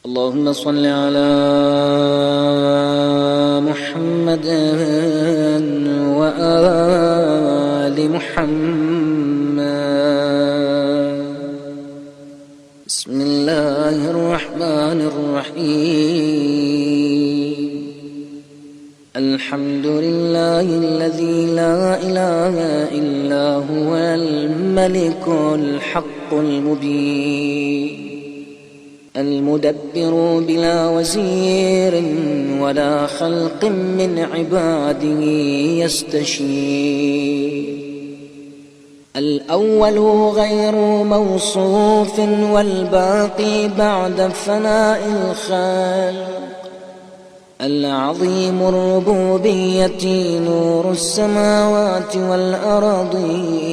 اللهم صل على محمد وآل محمد. بسم الله الرحمن الرحيم. الحمد لله الذي لا إله إلا هو الملك الحق المبين، المدبر بلا وزير ولا خلق من عباده يستشير. الأول غير موصوف والباقي بعد فناء الخلق، العظيم الربوبية نور السماوات والأراضين،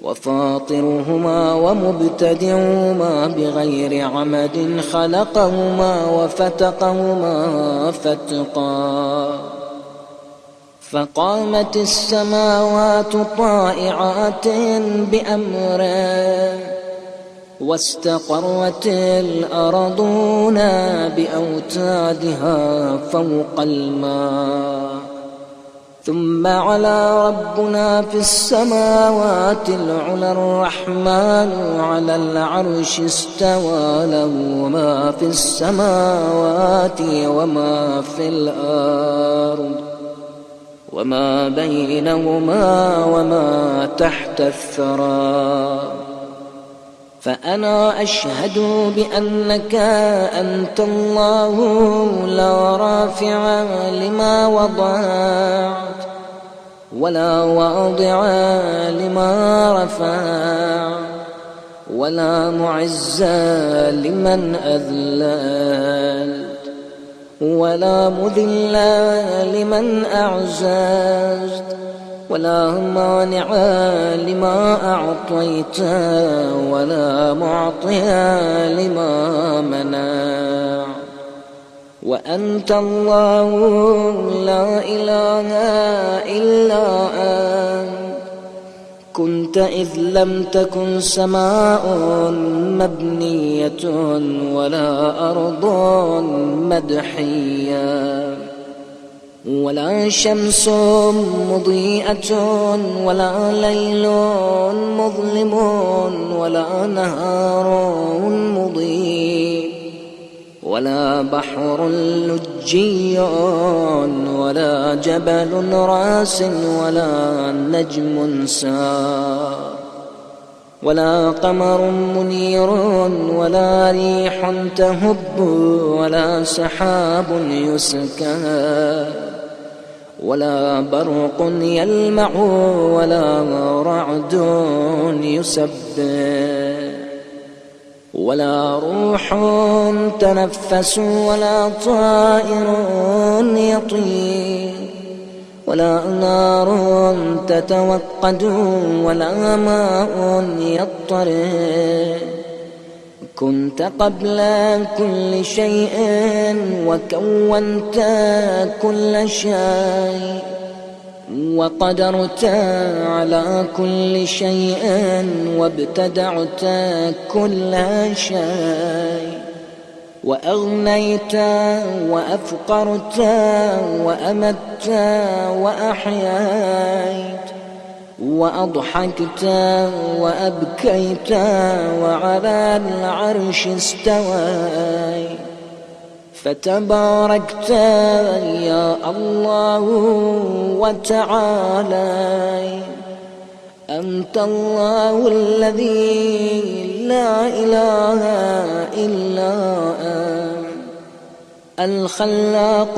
وفاطرهما ومبتدعهما بغير عمد خلقهما وفتقهما فتقا، فقامت السماوات طائعات بأمره، واستقرت الأرضون بأوتادها فوق الماء. ثم علا ربنا في السماوات العلى، الرحمن على العرش استوى، له ما في السماوات وما في الأرض وما بينهما وما تحت الثرى. فأنا أشهد بأنك أنت الله، لا رافع لما وضعت ولا واضع لما رفع، ولا معز لمن أذللت، ولا مذل لمن أعززت، ولا مانع لما أعطيت، ولا معطي لما منع. وأنت الله لا إله إلا أنت، كنت إذ لم تكن سماء مبنية ولا أرض مدحية، ولا شمس مضيئة ولا ليل مظلم ولا نهار مضيء، ولا بحر لجي ولا جبل راس ولا نجم سار، ولا قمر منير ولا ريح تهب ولا سحاب يسكى، ولا برق يلمع ولا رعد يسبح، ولا روح تنفس ولا طائر يطير، ولا نار تتوقد ولا ماء يضطرب. كنت قبل كل شيء وكونت كل شيء، وقدرت على كل شيء وابتدعت كل شيء، وأغنيت وأفقرت وأمت وأحييت، وأضحكت وأبكيت، وعلى العرش استويت. فتباركت يا الله وتعالى، أنت الله الذي لا إله إلا أنت، الخلاق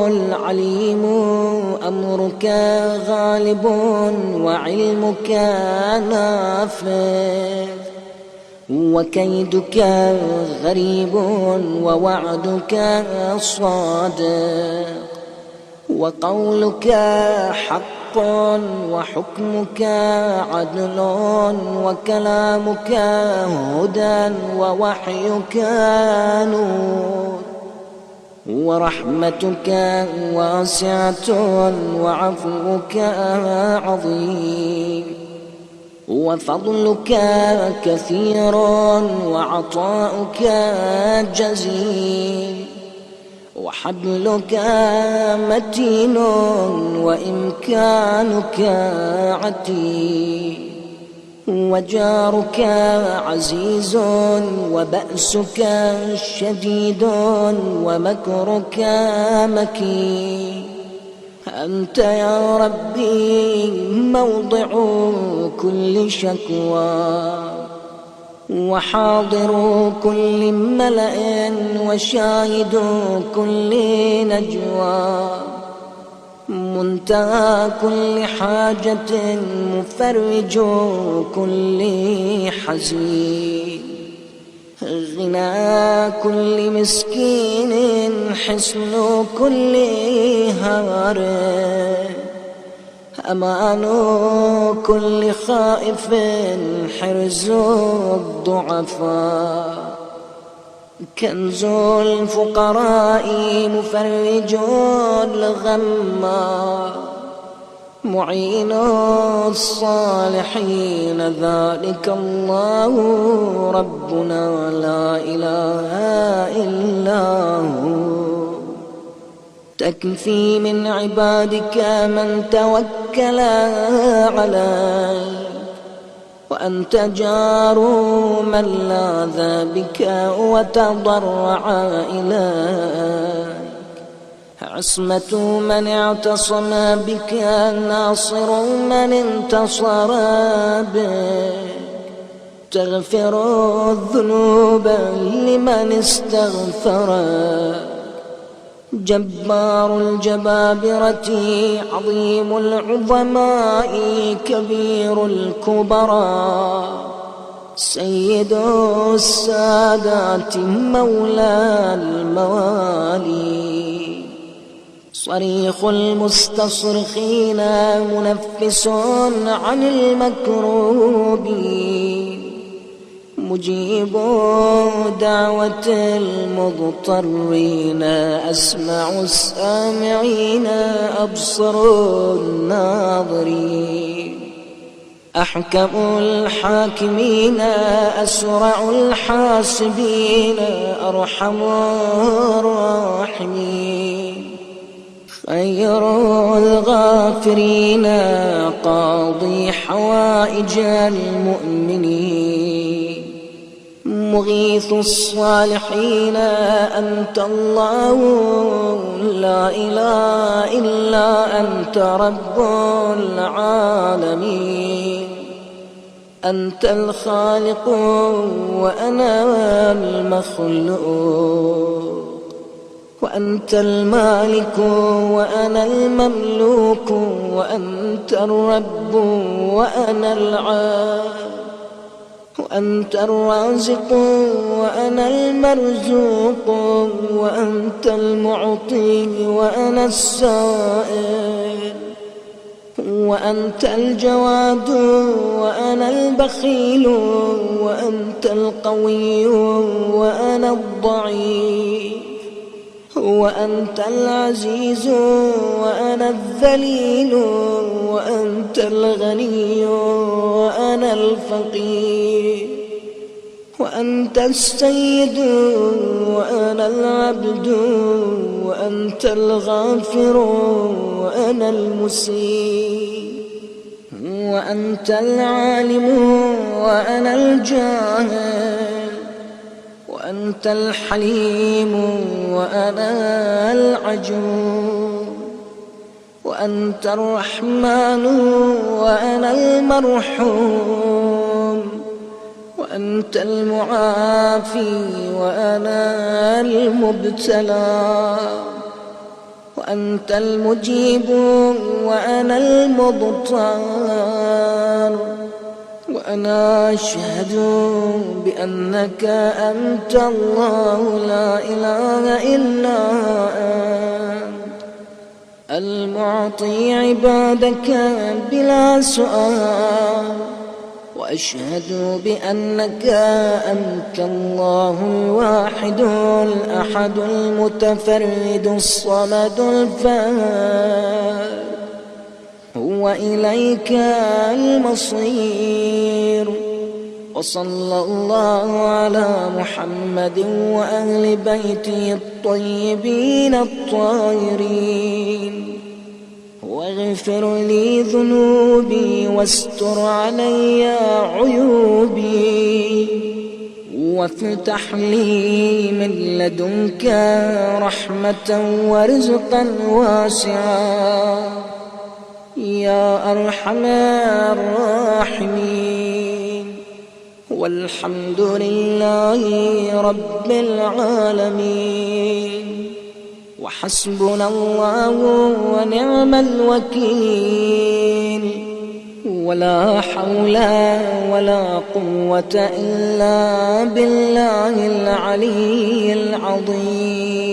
العليم، أمرك غالب وعلمك نافذ، وكيدك غريب ووعدك صادق، وقولك حق وحكمك عدل، وكلامك هدى ووحيك نور، ورحمتك واسعة وعفوك عظيم، وفضلك كثير وعطاؤك جزيل، وحبلك متين وإمكانك عتيد، وجارك عزيز وبأسك شديد ومكرك مكين. أنت يا ربي موضع كل شكوى، وحاضر كل ملأ، وشاهد كل نجوى، منتهى كل حاجة، مفرج كل حزين، غنى كل مسكين، حصن كل هار، أمان كل خائف، حرز الضعفاء، كنز الفقراء، مفرج الغمّا، معين الصالحين، ذلك الله ربنا لا إله إلا هو. تكفي من عبادك من توكل عليك، وأنت جار من لاذ بك وتضرع إليك، عصمة من اعتصم بك، ناصر من انتصر بك، تغفر الذنوب لمن استغفرك، جبار الجبابرة، عظيم العظماء، كبير الكبراء، سيد السادات، مولى الموالي، صريخ المستصرخين، منفس عن المكروبين، مجيب دعوة المضطرين، أسمع السامعين، أبصر الناظرين، أحكم الحاكمين، أسرع الحاسبين، أرحم الراحمين، خير الغافرين، قاضي حوائج المؤمنين، مغيث الصالحين، أنت الله لا إله إلا أنت رب العالمين، أنت الخالق وأنا المخلوق، وأنت المالك وأنا المملوك، وأنت الرب وأنا العابد، وأنت الرازق وأنا المرزوق، وأنت المعطي وأنا السائل، وأنت الجواد وأنا البخيل، وأنت القوي وأنا الضعيف، وأنت العزيز وأنا الذليل، وأنت الغني وأنا الفقير، وأنت السيد وأنا العبد، وأنت الغافر وأنا المسيء، وأنت العالم وأنا الجاهل، وأنت الحليم وأنا العجوز، وأنت الرحمن وأنا المرحوم، وأنت المعافي وأنا المبتلى، وأنت المجيب وأنا المضطر، وأنا أشهد بأنك أنت الله لا إله إلا أنت، المعطي عبادك بلا سؤال، وأشهد بأنك أنت الله الواحد الأحد المتفرد الصمد الفرد، هو إليك المصير. وصلى الله على محمد وأهل بيته الطيبين الطاهرين. واغفر لي ذنوبي واستر علي عيوبي، وافتح لي من لدنك رحمة ورزقا واسعا يا أرحم الراحمين. والحمد لله رب العالمين. وحسبنا الله ونعم الوكيل. ولا حول ولا قوة إلا بالله العلي العظيم.